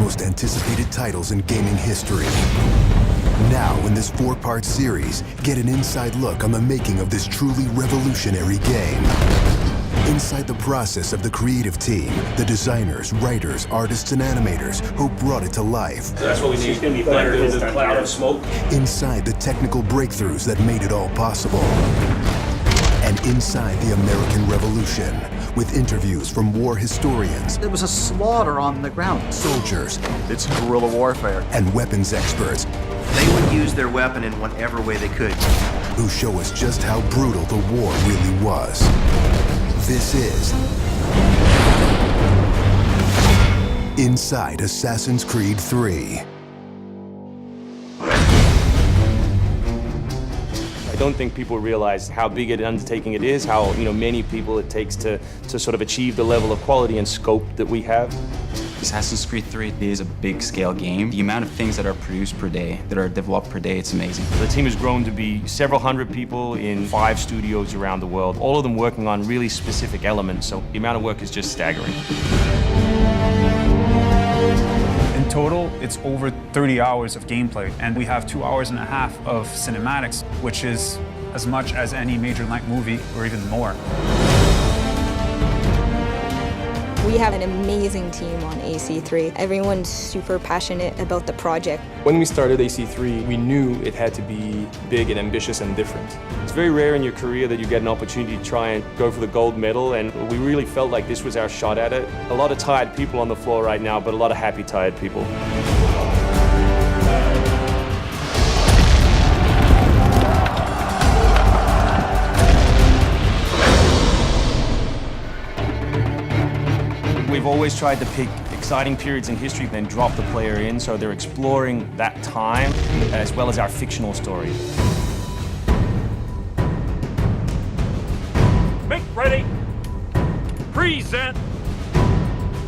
most anticipated titles in gaming history. Now, in this 4-part series, get an inside look on the making of this truly revolutionary game. Inside the process of the creative team, the designers, writers, artists, and animators who brought it to life. So that's what we need. It's going to be better than the cloud of smoke. Inside the technical breakthroughs that made it all possible. And inside the American Revolution, with interviews from war historians. There was a slaughter on the ground. Soldiers. It's guerrilla warfare. And weapons experts. They would use their weapon in whatever way they could. Who show us just how brutal the war really was. This is Inside Assassin's Creed 3. I don't think people realize how big an undertaking it is, how many people it takes to sort of achieve the level of quality and scope that we have. Assassin's Creed 3 is a big-scale game. The amount of things that are produced per day, that are developed per day, it's amazing. The team has grown to be several hundred people in 5 studios around the world, all of them working on really specific elements, so the amount of work is just staggering. In total, it's over 30 hours of gameplay, and we have 2.5 hours of cinematics, which is as much as any major length movie, or even more. We have an amazing team on AC3. Everyone's super passionate about the project. When we started AC3, we knew it had to be big and ambitious and different. It's very rare in your career that you get an opportunity to try and go for the gold medal, and we really felt like this was our shot at it. A lot of tired people on the floor right now, but a lot of happy, tired people. We've always tried to pick exciting periods in history, then drop the player in, so they're exploring that time as well as our fictional story. Make ready. Present.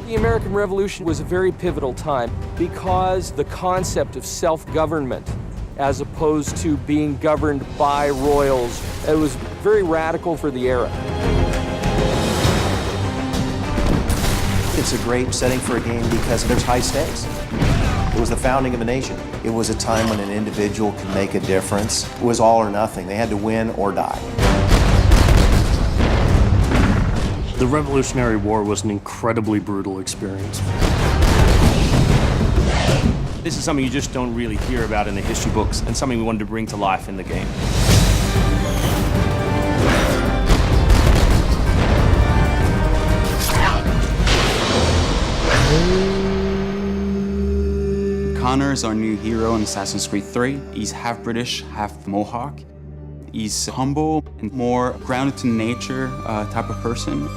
The American Revolution was a very pivotal time because the concept of self-government, as opposed to being governed by royals, it was very radical for the era. It's a great setting for a game because there's high stakes. It was the founding of a nation. It was a time when an individual could make a difference. It was all or nothing. They had to win or die. The Revolutionary War was an incredibly brutal experience. This is something you just don't really hear about in the history books, and something we wanted to bring to life in the game. Connor is our new hero in Assassin's Creed 3. He's half British, half Mohawk. He's humble and more grounded to nature type of person.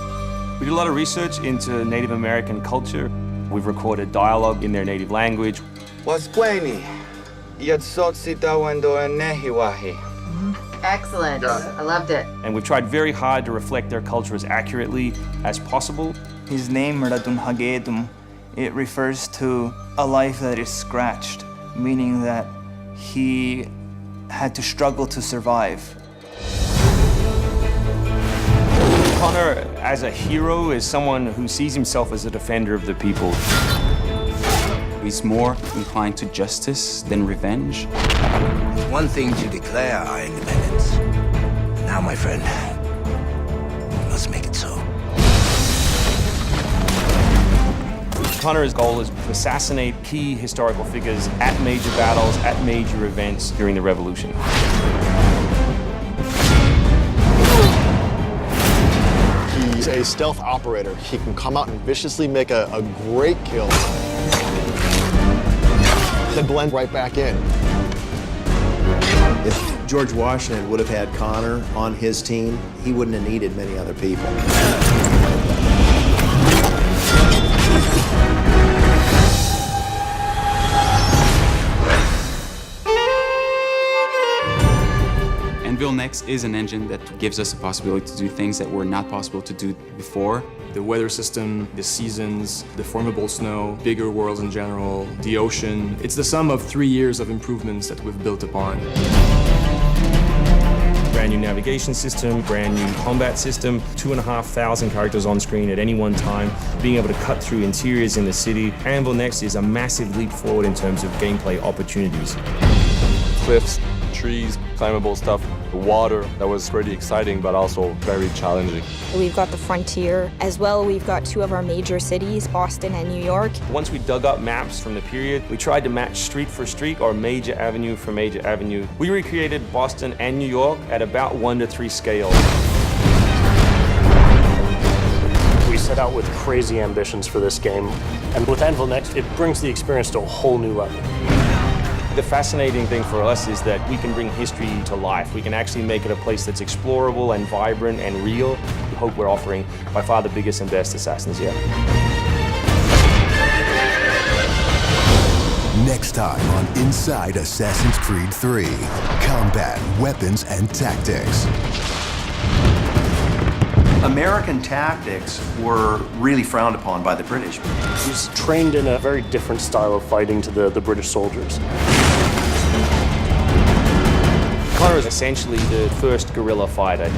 We did a lot of research into Native American culture. We've recorded dialogue in their native language. Excellent. I loved it. And we've tried very hard to reflect their culture as accurately as possible. His name, Radun Hagedum, it refers to a life that is scratched, meaning that he had to struggle to survive. Connor, as a hero, is someone who sees himself as a defender of the people. He's more inclined to justice than revenge. It's one thing to declare our independence. Now, my friend, we must make it so. Connor's goal is to assassinate key historical figures at major battles, at major events during the Revolution. He's a stealth operator. He can come out and viciously make a great kill, then blend right back in. If George Washington would have had Connor on his team, he wouldn't have needed many other people. Anvil Next is an engine that gives us the possibility to do things that were not possible to do before. The weather system, the seasons, the formable snow, bigger worlds in general, the ocean. It's the sum of 3 years of improvements that we've built upon. Brand new navigation system, brand new combat system, 2,500 characters on screen at any one time, being able to cut through interiors in the city. Anvil Next is a massive leap forward in terms of gameplay opportunities. Cliffs, trees, climbable stuff, the water, that was pretty exciting but also very challenging. We've got the frontier. As well, we've got two of our major cities, Boston and New York. Once we dug up maps from the period, we tried to match street for street or major avenue for major avenue. We recreated Boston and New York at about 1:3 scale. We set out with crazy ambitions for this game, and with Anvil Next, it brings the experience to a whole new level. The fascinating thing for us is that we can bring history to life. We can actually make it a place that's explorable and vibrant and real. We hope we're offering by far the biggest and best Assassins yet. Next time on Inside Assassin's Creed 3, combat, weapons, and tactics. American tactics were really frowned upon by the British. He's trained in a very different style of fighting to the British soldiers. Connor is essentially the first guerrilla fighter.